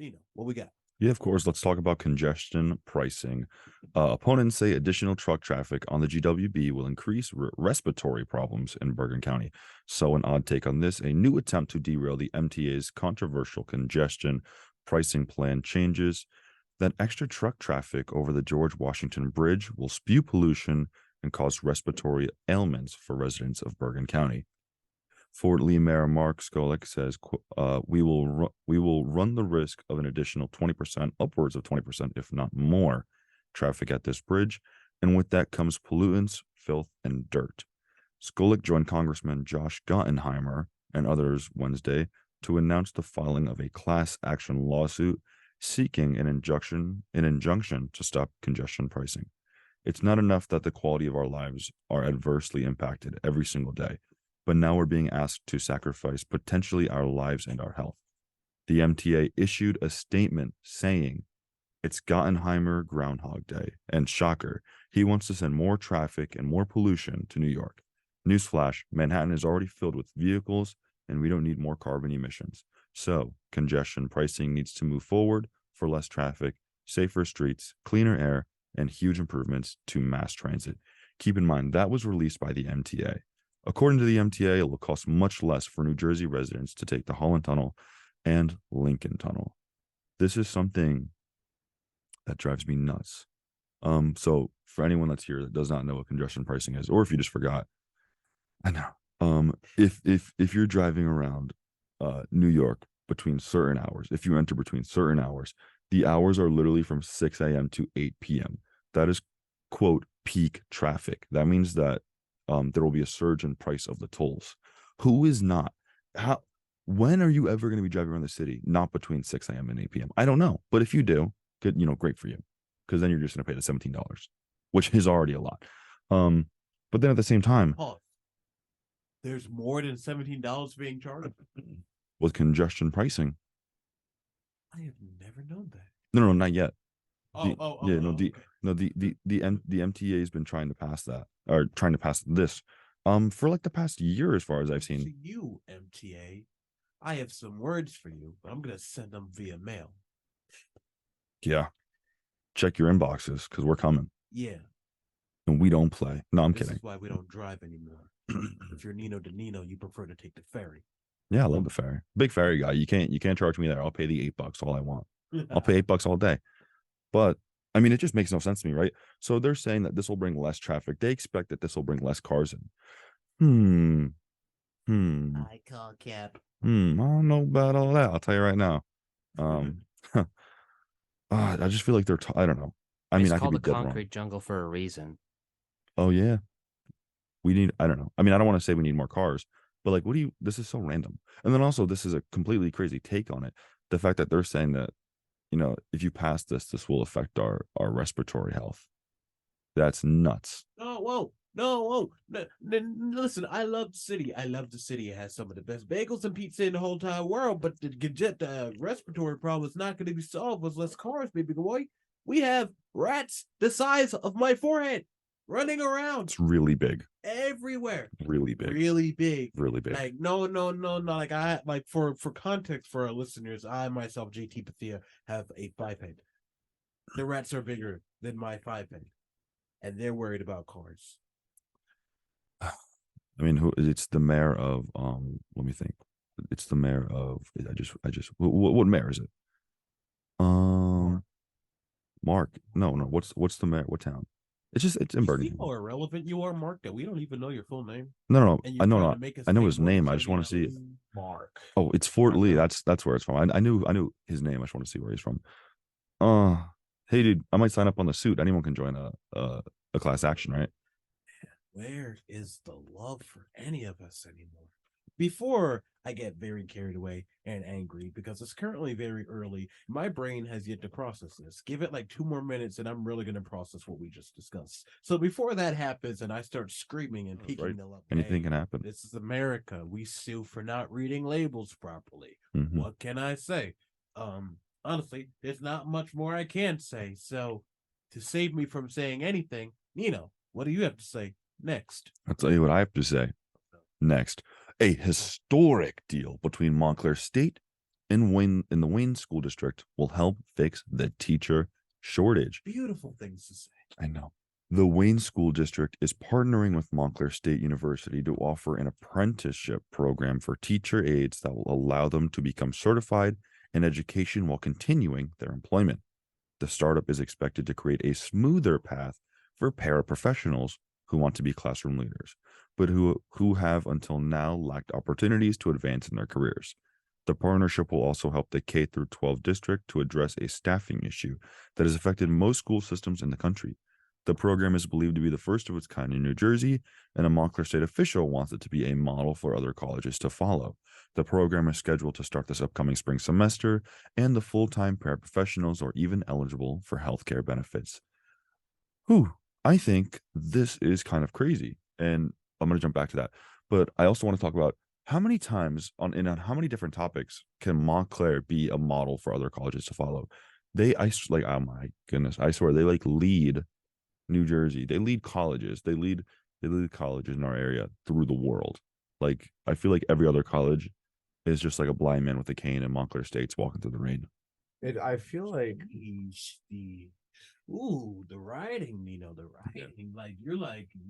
Nino, what we got? Yeah, of course. Let's talk about congestion pricing. Opponents say additional truck traffic on the GWB will increase respiratory problems in Bergen County. So, an odd take on this, a new attempt to derail the MTA's controversial congestion pricing plan changes that extra truck traffic over the George Washington Bridge will spew pollution and cause respiratory ailments for residents of Bergen County. Fort Lee Mayor Mark Skolik says, we will run the risk of an additional 20%, upwards of 20%, if not more, traffic at this bridge. And with that comes pollutants, filth, and dirt. Skolik joined Congressman Josh Gottenheimer and others Wednesday to announce the filing of a class action lawsuit seeking an injunction to stop congestion pricing. It's not enough that the quality of our lives are adversely impacted every single day, but now we're being asked to sacrifice potentially our lives and our health. The MTA issued a statement saying it's Gottenheimer Groundhog Day, and shocker, he wants to send more traffic and more pollution to New York. Newsflash, Manhattan is already filled with vehicles, and we don't need more carbon emissions. So, congestion pricing needs to move forward for less traffic, safer streets, cleaner air, and huge improvements to mass transit. Keep in mind, that was released by the MTA. According to the MTA, it will cost much less for New Jersey residents to take the Holland Tunnel and Lincoln Tunnel. This is something that drives me nuts. So for anyone that's here that does not know what congestion pricing is, or if you just forgot, I know. If you're driving around New York between certain hours, if you enter between certain hours, the hours are literally from 6 a.m. to 8 p.m. That is, quote, peak traffic. That means that there will be a surge in price of the tolls. Who is not? When are you ever going to be driving around the city not between 6 a.m. and 8 p.m.? I don't know. But if you do, good, great for you. Because then you're just going to pay the $17, which is already a lot. But then at the same time, there's more than $17 being charged with congestion pricing. I have never known that. No, not yet. The MTA has been trying to pass that, or trying to pass this for like the past year, as far as I've seen. To you, MTA, I have some words for you, but I'm gonna send them via mail. Yeah, check your inboxes because we're coming. Yeah, and we don't play. No, I'm kidding. This is why we don't drive anymore. If you're Nino to Nino, you prefer to take the ferry. Yeah, I love the ferry. Big ferry guy. You can't charge me there. I'll pay the $8 all I want. I'll pay $8 all day. But I mean, it just makes no sense to me, right? So they're saying that this will bring less traffic. They expect that this will bring less cars in. I call cap. I don't know about all that. I'll tell you right now. I just feel like I don't know. I mean, I could be dead wrong. It's called the concrete jungle for a reason. Oh yeah. I don't know. I mean, I don't want to say we need more cars, but like, this is so random. And then also, this is a completely crazy take on it. The fact that they're saying that, if you pass this will affect our respiratory health. That's nuts. Oh, whoa. No, listen, I love the city. It has some of the best bagels and pizza in the whole entire world, but the respiratory problem is not going to be solved with less cars, baby boy. We have rats the size of my forehead running around. It's really big. Everywhere. Really big. Really big. Really big. Like, no. Like, for context for our listeners, I myself, JT Pathia, have a 5-head. The rats are bigger than my 5-head. And they're worried about cars. I mean, it's the mayor of let me think. It's the mayor of what mayor is it? Mark. No. What's the mayor? What town? It's in Bergen. See how irrelevant you are, Mark, that we don't even know your full name. No. I know. I know his name. I just want to see it. Mark. Oh, it's Fort Lee. That's where it's from. I knew his name. I just want to see where he's from. Hey dude, I might sign up on the suit. Anyone can join a class action, right? Where is the love for any of us anymore? Before I get very carried away and angry, because it's currently very early, my brain has yet to process this. Give it like 2 more minutes and I'm really going to process what we just discussed. So before that happens and I start screaming and peeking the love, anything can happen. This is America. We sue for not reading labels properly. Mm-hmm. What can I say? Honestly, there's not much more I can say. So to save me from saying anything, Nino, what do you have to say next? I'll tell you what I have to say next. A historic deal between Montclair State in the Wayne School District will help fix the teacher shortage. Beautiful things to say. I know. The Wayne School District is partnering with Montclair State University to offer an apprenticeship program for teacher aides that will allow them to become certified in education while continuing their employment. The startup is expected to create a smoother path for paraprofessionals who want to be classroom leaders, but who have until now lacked opportunities to advance in their careers. The partnership will also help the K through 12 district to address a staffing issue that has affected most school systems in the country. The program is believed to be the first of its kind in New Jersey, and a Montclair State official wants it to be a model for other colleges to follow. The program is scheduled to start this upcoming spring semester, and the full-time paraprofessionals are even eligible for healthcare benefits. Whew, I think this is kind of crazy, and I'm going to jump back to that. But I also want to talk about how many times on how many different topics can Montclair be a model for other colleges to follow? Oh my goodness, I swear they like lead New Jersey. They lead colleges. They lead colleges in our area through the world. Like I feel like every other college is just like a blind man with a cane, and Montclair State's walking through the rain. I feel like the writing, the writing. Like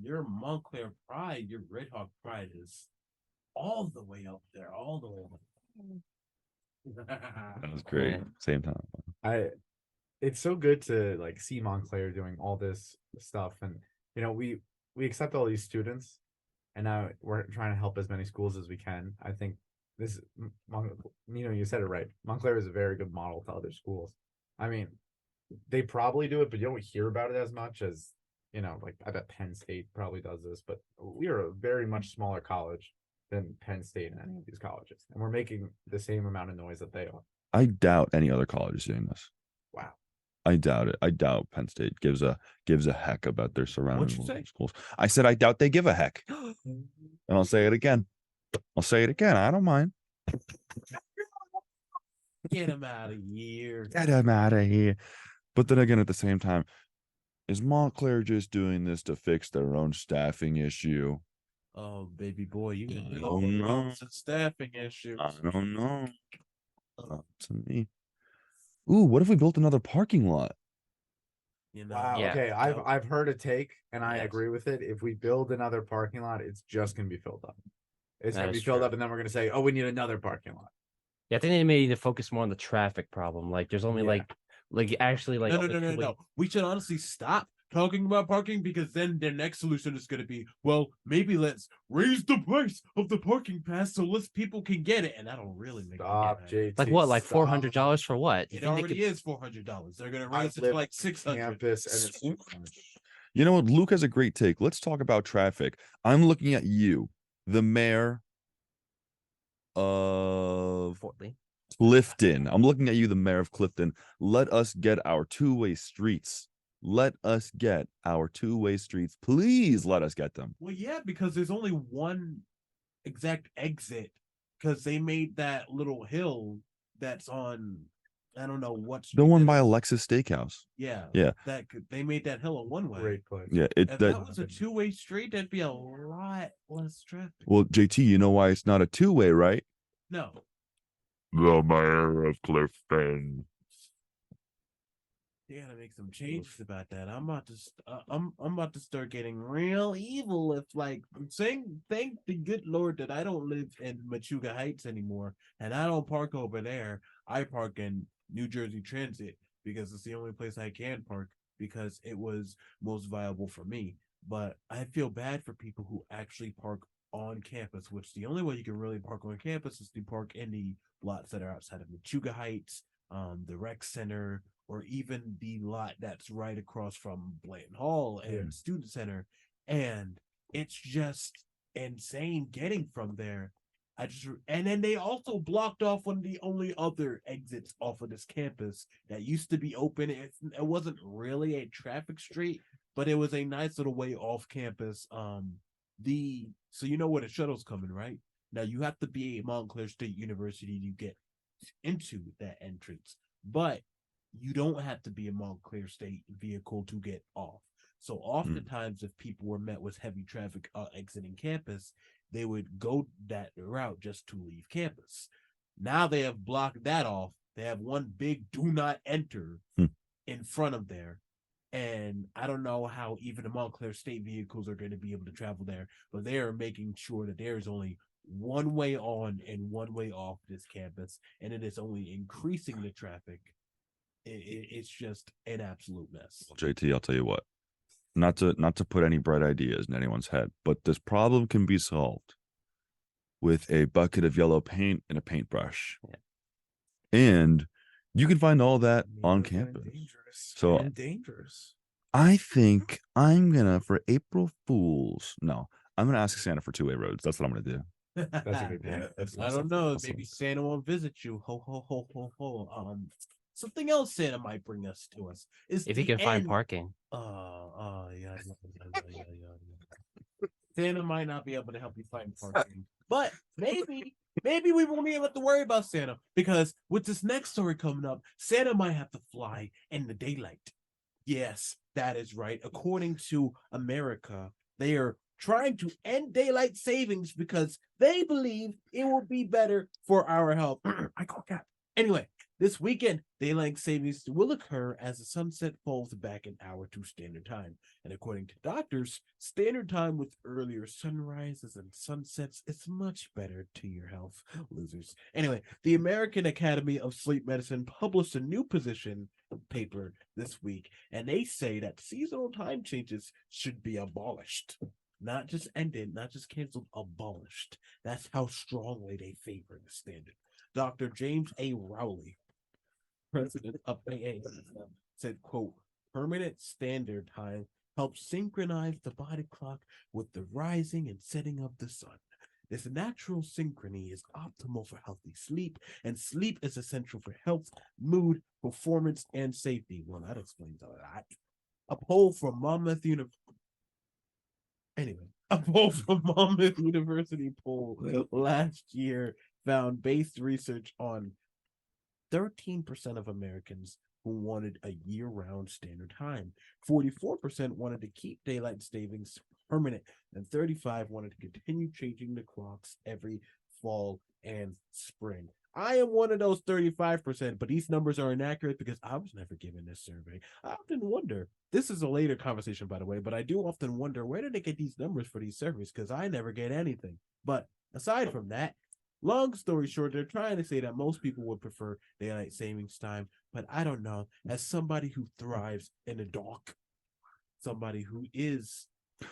your Montclair pride, your Red Hawk pride is all the way up there, all the way up. That was great. Same time. it's so good to like see Montclair doing all this stuff, and we accept all these students, and now we're trying to help as many schools as we can. I think this, you said it right. Montclair is a very good model to other schools. I mean, they probably do it, but you don't hear about it as much as like I bet Penn State probably does this, but we are a very much smaller college than Penn State and any of these colleges, and we're making the same amount of noise that they are. I doubt any other college is doing this. Wow. I doubt it. I doubt Penn State gives a heck about their surrounding What'd you say? schools. I said I doubt they give a heck. And I'll say it again. I don't mind. Get him out of here. Get him out of here. But then again, at the same time, is Montclair just doing this to fix their own staffing issue? Oh, baby boy, you I don't know. It's a staffing issue. I don't know. Up to me. Ooh, what if we built another parking lot? Wow. Yeah. Okay. I've heard a take, and I Yes. agree with it. If we build another parking lot, it's just gonna be filled up. It's That gonna be is filled true. up, and then we're gonna say, "Oh, we need another parking lot." Yeah, I think they may need to focus more on the traffic problem. Like, there's only Yeah. like actually like No. We should honestly stop talking about parking, because then their next solution is going to be, well, maybe let's raise the price of the parking pass so less people can get it, and that'll really make me Stop, mad. JT. Like what? Like stop. $400 for what? You It think they already could- is $400. They're going to I raise it live to like on 600. campus, and it's too much. You know what? Luke has a great take. Let's talk about traffic. I'm looking at you, the mayor of Fortley. Clifton. I'm looking at you, the mayor of Clifton. Let us get our two-way streets. Let us get our two-way streets. Please let us get them. Well, yeah, because there's only one exact exit, because they made that little hill that's on, I don't know what The street one that by is. Alexis Steakhouse. Yeah. Yeah. They made that hill a one-way. Great place. Yeah, If that was a two-way street, that'd be a lot less traffic. well, JT, you know why it's not a two-way, right? No. The mayor of Clifton. You gotta make some changes about that. I'm about to I'm about to start getting real evil if, like, I'm saying, thank the good Lord that I don't live in Machuga Heights anymore, and I don't park over there. I park in New Jersey Transit because it's the only place I can park, because it was most viable for me. But I feel bad for people who actually park on campus, which the only way you can really park on campus is to park in the lots that are outside of Machuga Heights, the rec center, or even the lot that's right across from Blanton Hall and Yeah. Student Center. And it's just insane getting from there. And then they also blocked off one of the only other exits off of this campus that used to be open. It wasn't really a traffic street, but it was a nice little way off campus. So you know where the shuttle's coming, right? Now you have to be at Montclair State University to get into that entrance, but you don't have to be a Montclair State vehicle to get off. So oftentimes, if people were met with heavy traffic exiting campus, they would go that route just to leave campus. Now they have blocked that off. They have one big do not enter in front of there. And I don't know how even the Montclair State vehicles are going to be able to travel there, but they are making sure that there is only one way on and one way off this campus, and it is only increasing the traffic. It's just an absolute mess. Well, JT, I'll tell you what. Not to put any bright ideas in anyone's head, but this problem can be solved with a bucket of yellow paint and a paintbrush. Yeah. And you can find all that on campus. So dangerous. I think I'm gonna, for April Fools, no, I'm gonna ask Santa for two-way roads. That's what I'm gonna do. That's a good plan. I don't know. Maybe Santa won't visit you. Ho ho ho ho ho. Something else Santa might bring us to us is If he can find parking. Yeah. Santa might not be able to help you find parking, but maybe we won't even have to worry about Santa, because with this next story coming up, Santa might have to fly in the daylight. Yes, that is right. According to America, they are trying to end daylight savings because they believe it will be better for our health. I call that. Anyway, this weekend, daylight savings will occur as the sunset falls back an hour to standard time. And according to doctors, standard time with earlier sunrises and sunsets is much better to your health, losers. Anyway, the American Academy of Sleep Medicine published a new position paper this week, and they say that seasonal time changes should be abolished. Not just ended, not just canceled, abolished. That's how strongly they favor the standard. Dr. James A. Rowley, president of AA, said, quote, permanent standard time helps synchronize the body clock with the rising and setting of the sun. This natural synchrony is optimal for healthy sleep, and sleep is essential for health, mood, performance, and safety. Well, that explains all that. A poll from Monmouth University. Anyway, a poll from Monmouth University poll last year found based research on 13% of Americans who wanted a year-round standard time. 44% wanted to keep daylight savings permanent, and 35% wanted to continue changing the clocks every fall and spring. I am one of those 35%, but these numbers are inaccurate because I was never given this survey. I often wonder, this is a later conversation, by the way, but I do often wonder, where did they get these numbers for these surveys? Because I never get anything. But aside from that, long story short, they're trying to say that most people would prefer daylight savings time, but I don't know. As somebody who thrives in the dark, somebody who is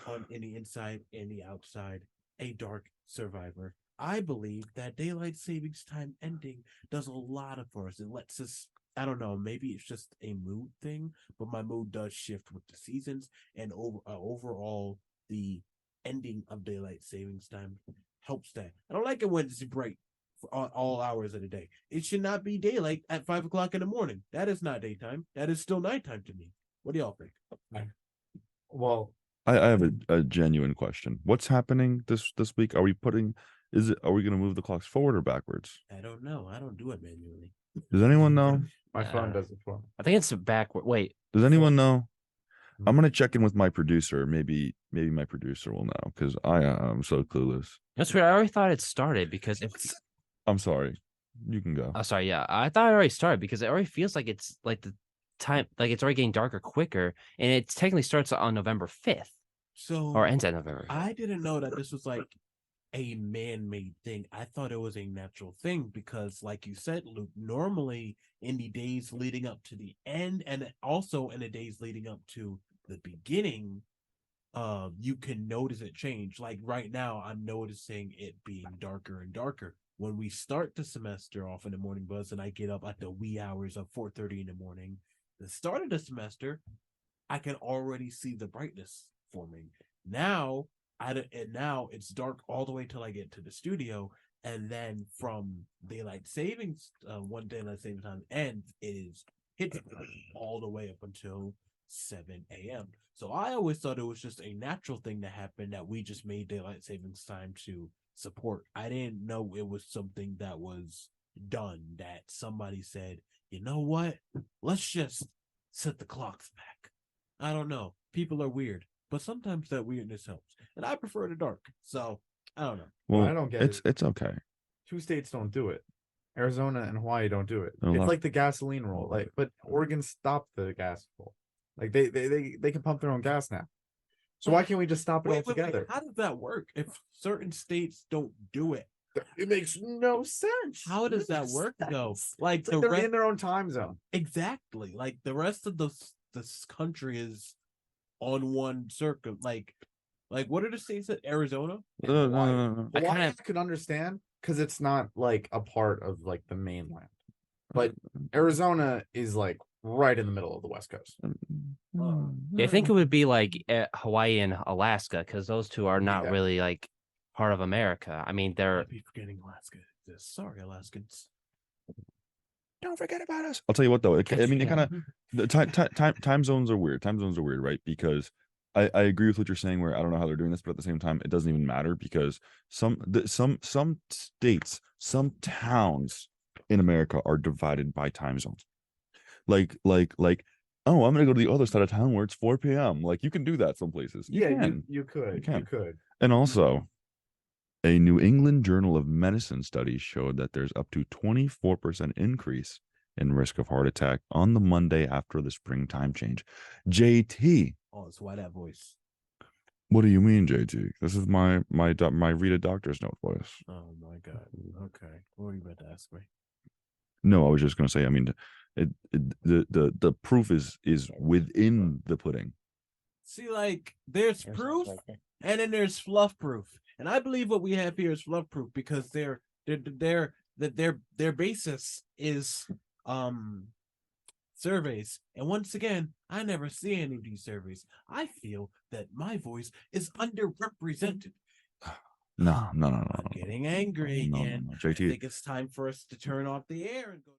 on the inside and the outside, a dark survivor, I believe that daylight savings time ending does a lot for us. It lets us, I don't know, maybe it's just a mood thing, but my mood does shift with the seasons, and overall, the ending of daylight savings time helps that. I don't like it when it's bright for all hours of the day. It should not be daylight at 5 o'clock in the morning. That is not daytime. That is still nighttime to me. What do y'all think? Well, I have a genuine question. What's happening this week? Are we going to move the clocks forward or backwards? I don't know. I don't do it manually. Does anyone know? my phone does it for me. I think it's backward. Wait, Does anyone know? I'm gonna check in with my producer. Maybe my producer will know, because I am so clueless. that's weird. I already thought it started because it's. I'm sorry. You can go. Oh, sorry. Yeah, I thought it already started because it already feels like it's like the time, like it's already getting darker quicker, and it technically starts on November 5th So or ends at November. I didn't know that this was like a man-made thing. I thought it was a natural thing because, like you said, Luke, normally in the days leading up to the end, and also in the days leading up to the beginning, you can notice it change. Like right now, I'm noticing it being darker and darker. When we start the semester off in the morning buzz, and I get up at the wee hours of 4:30 in the morning, the start of the semester, I can already see the brightness forming. Now, now it's dark all the way till I get to the studio, and then from daylight savings, one daylight savings time ends, it is hits all the way up until 7 a.m. So I always thought it was just a natural thing that happened, that we just made daylight savings time to support. I didn't know it was something that was done, that somebody said, you know what, let's just set the clocks back. I don't know. People are weird, but sometimes that weirdness helps. And I prefer the dark. So I don't know. Well, I don't get it. It's okay. 2 states don't do it. Arizona and Hawaii don't do it. No, It's not- like the gasoline rule. Like, but Oregon stopped the gas rule. Like they can pump their own gas now. So why can't we just stop it Wait, altogether? how does that work if certain states don't do it? It makes no sense. How does It that makes work though? sense. Like It's like they're in their own time zone. exactly, like the rest of this country is on one circuit. Like what are the states that Arizona? Hawaii I kind I of could understand because it's not like a part of like the mainland, but Arizona is like right in the middle of the West Coast. I think it would be like Hawaii and Alaska because those two are not Yeah. really like part of America. I mean, they're I'd be forgetting Alaska exists. Sorry, Alaskans. Don't forget about us. I'll tell you what though. I mean, it Yeah. kind of the time zones are weird. Time zones are weird, right? Because I agree with what you're saying. Where I don't know how they're doing this, but at the same time, it doesn't even matter because some states, some towns in America are divided by time zones. Like, oh, I'm gonna go to the other side of town where it's 4 p.m. Like you can do that some places. You can. you could. You can. You could. And also, a New England Journal of Medicine study showed that there's up to 24% increase in risk of heart attack on the Monday after the springtime change. JT, Oh, it's why that voice. what do you mean, JT? This is my read a doctor's note voice. Oh my god. Okay, what were you about to ask me? No, I was just gonna say. I mean, the proof is within the pudding. See, like there's proof, and then there's fluff proof, and I believe what we have here is fluff proof because their basis is surveys, and once again, I never see any of these surveys. I feel that my voice is underrepresented. No. I'm getting angry, No, and I JT. think it's time for us to turn off the air and go.